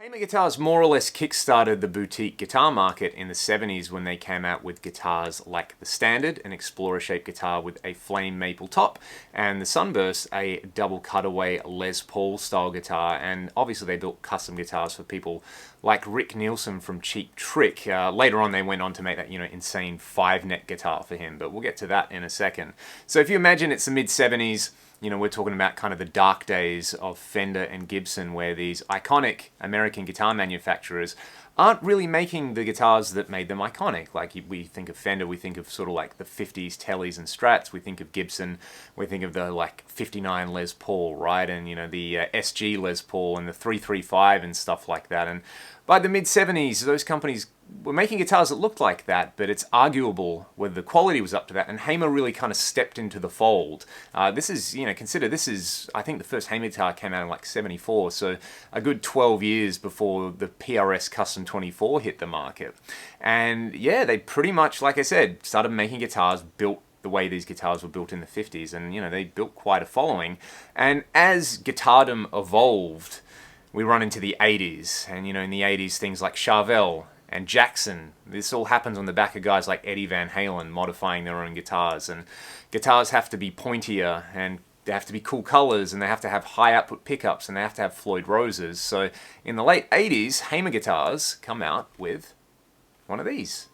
Hamer Guitars more or less kickstarted the boutique guitar market in the 70s when they came out with guitars like the Standard, an Explorer-shaped guitar with a flame maple top, and the Sunburst, a double cutaway Les Paul style guitar. And obviously they built custom guitars for people like Rick Nielsen from Cheap Trick. Later on they went on to make that, insane 5-neck guitar for him, but we'll get to that in a second. So if you imagine it's the mid-70s, we're talking about kind of the dark days of Fender and Gibson, where these iconic American guitar manufacturers aren't really making the guitars that made them iconic. Like, we think of Fender, we think of sort of like the 50s Tellys and Strats. We think of Gibson, we think of the like 59 Les Paul, right? And the SG Les Paul and the 335 and stuff like that. And by the mid-70s, those companies were making guitars that looked like that, but it's arguable whether the quality was up to that, and Hamer really kind of stepped into the fold. This is, consider this is, I think the first Hamer guitar came out in like 74, so a good 12 years before the PRS Custom 24 hit the market. And yeah, they pretty much, like I said, started making guitars built the way these guitars were built in the 50s, and they built quite a following. And as guitardom evolved, we run into the 80s, and in the 80s things like Charvel and Jackson, this all happens on the back of guys like Eddie Van Halen modifying their own guitars. And guitars have to be pointier, and they have to be cool colors, and they have to have high output pickups, and they have to have Floyd Roses. So in the late 80s, Hamer guitars come out with one of these.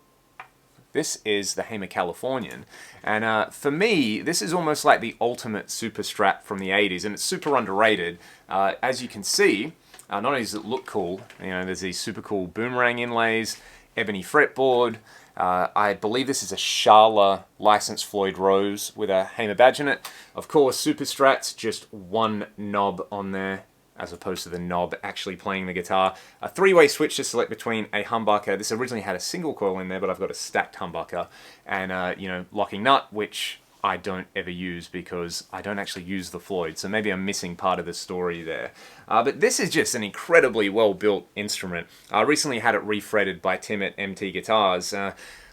This is the Hamer Californian, and for me, this is almost like the ultimate super Strat from the 80s, and it's super underrated. As you can see, not only does it look cool, there's these super cool boomerang inlays, ebony fretboard. I believe this is a Schala licensed Floyd Rose with a Hamer badge in it. Of course, super Strats, just one knob on there, as opposed to the knob actually playing the guitar. A 3-way switch to select between a humbucker. This originally had a single coil in there, but I've got a stacked humbucker. And, locking nut, which I don't ever use because I don't actually use the Floyd, so maybe I'm missing part of the story there. But this is just an incredibly well-built instrument. I recently had it refretted by Tim at MT Guitars.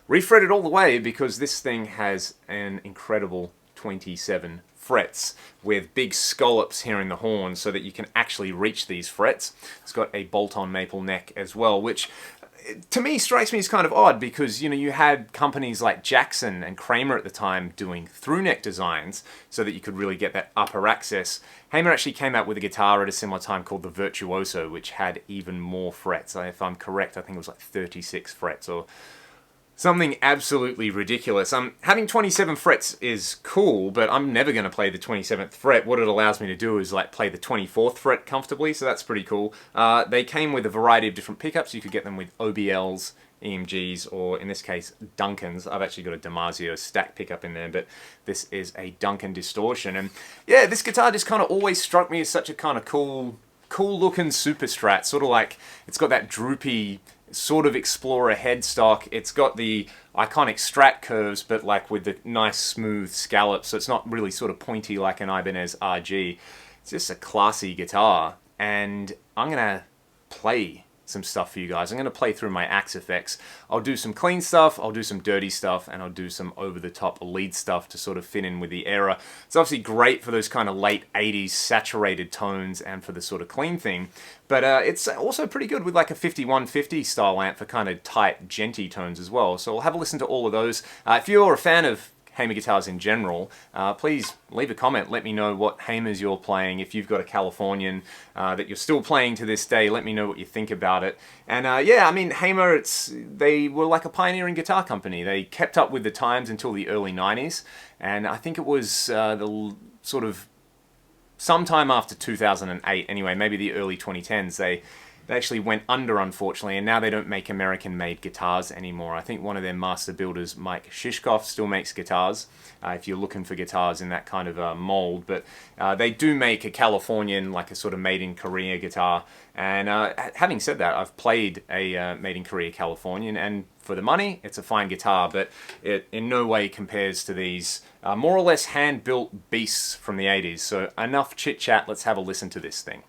Refretted all the way because this thing has an incredible 27 frets with big scallops here in the horn so that you can actually reach these frets. It's got a bolt-on maple neck as well, which to me strikes me as kind of odd because you had companies like Jackson and Kramer at the time doing through neck designs so that you could really get that upper access. Hamer actually came out with a guitar at a similar time called the Virtuoso, which had even more frets. If I'm correct, I think it was like 36 frets or something absolutely ridiculous. Having 27 frets is cool, but I'm never going to play the 27th fret. What it allows me to do is like play the 24th fret comfortably, so that's pretty cool. They came with a variety of different pickups. You could get them with OBLs, EMGs, or in this case, Duncans. I've actually got a Damasio stack pickup in there, but this is a Duncan distortion. And yeah, this guitar just kind of always struck me as such a kind of cool looking super Strat. Sort of like, it's got that droopy sort of Explorer headstock. It's got the iconic Strat curves, but like with the nice smooth scallops, so it's not really sort of pointy like an Ibanez RG. It's just a classy guitar, and I'm gonna play some stuff for you guys. I'm going to play through my Axe effects. I'll do some clean stuff, I'll do some dirty stuff, and I'll do some over-the-top lead stuff to sort of fit in with the era. It's obviously great for those kind of late 80s saturated tones and for the sort of clean thing, but it's also pretty good with like a 5150 style amp for kind of tight, genty tones as well. So we'll have a listen to all of those. If you're a fan of Hamer guitars in general, please leave a comment. Let me know what Hamers you're playing. If you've got a Californian that you're still playing to this day, let me know what you think about it. And yeah, I mean, Hamer, they were like a pioneering guitar company. They kept up with the times until the early 90s, and I think it was the sort of sometime after 2008, anyway, maybe the early 2010s, they actually went under, unfortunately, and now they don't make American-made guitars anymore. I think one of their master builders, Mike Shishkoff, still makes guitars, if you're looking for guitars in that kind of mold. But they do make a Californian, like a sort of made-in-Korea guitar. And having said that, I've played a made-in-Korea Californian, and for the money, it's a fine guitar, but it in no way compares to these more or less hand-built beasts from the 80s. So enough chit-chat, let's have a listen to this thing.